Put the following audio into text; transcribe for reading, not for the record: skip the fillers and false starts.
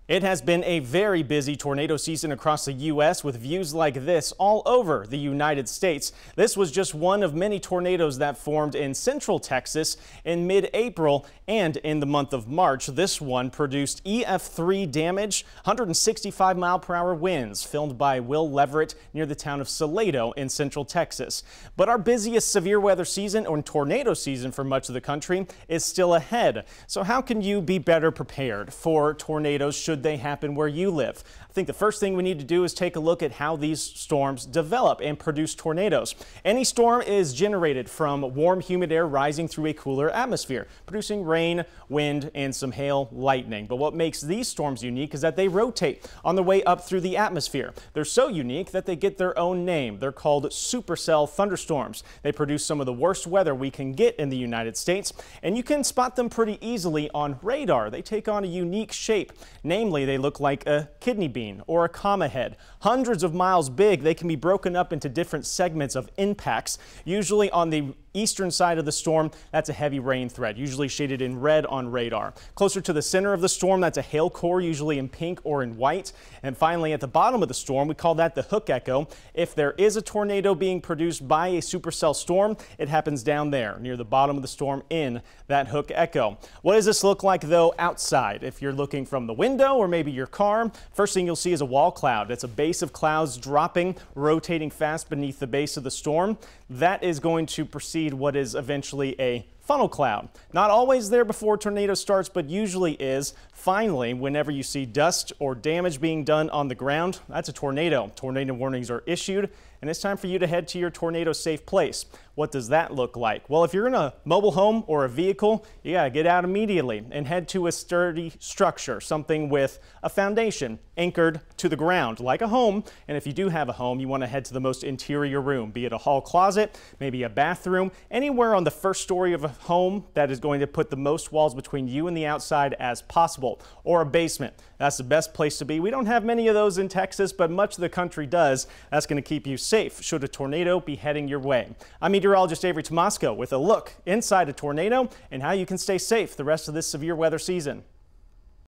It has been a very busy tornado season across the U.S. with views like this all over the United States. This was just one of many tornadoes that formed in central Texas in mid-April and in the month of March. This one produced EF3 damage, 165-mile-per-hour winds, filmed by Will Leverett near the town of Salado in central Texas. But our busiest severe weather season, or tornado season for much of the country, is still ahead. So how can you be better prepared for tornadoes should they happen where you live? I think the first thing we need to do is take a look at how these storms develop and produce tornadoes. Any storm is generated from warm, humid air rising through a cooler atmosphere, producing rain, wind, and some hail, lightning. But what makes these storms unique is that they rotate on their way up through the atmosphere. They're so unique that they get their own name. They're called supercell thunderstorms. They produce some of the worst weather we can get in the United States, and you can spot them pretty easily on radar. They take on a unique shape. Namely, they look like a kidney bean or a comma head. Hundreds of miles big, they can be broken up into different segments of impacts. Usually on the eastern side of the storm, that's a heavy rain threat, usually shaded in red on radar. Closer to the center of the storm, that's a hail core, usually in pink or in white. And finally, at the bottom of the storm, we call that the hook echo. If there is a tornado being produced by a supercell storm, it happens down there near the bottom of the storm in that hook echo. What does this look like though outside? If you're looking from the window or maybe your car, first thing you'll see is a wall cloud. It's a base of clouds dropping, rotating fast beneath the base of the storm. That is going to precede what is eventually a funnel cloud. Not always there before a tornado starts, but usually is. Finally, whenever you see dust or damage being done on the ground, that's a tornado. Tornado warnings are issued, and it's time for you to head to your tornado safe place. What does that look like? Well, if you're in a mobile home or a vehicle, you gotta get out immediately and head to a sturdy structure, something with a foundation anchored to the ground, like a home. And if you do have a home, you want to head to the most interior room, be it a hall closet, maybe a bathroom, anywhere on the first story of a home that is going to put the most walls between you and the outside as possible, or a basement. That's the best place to be. We don't have many of those in Texas, but much of the country does. That's going to keep you safe should a tornado be heading your way. I'm meteorologist Avery Tomasco with a look inside a tornado and how you can stay safe the rest of this severe weather season.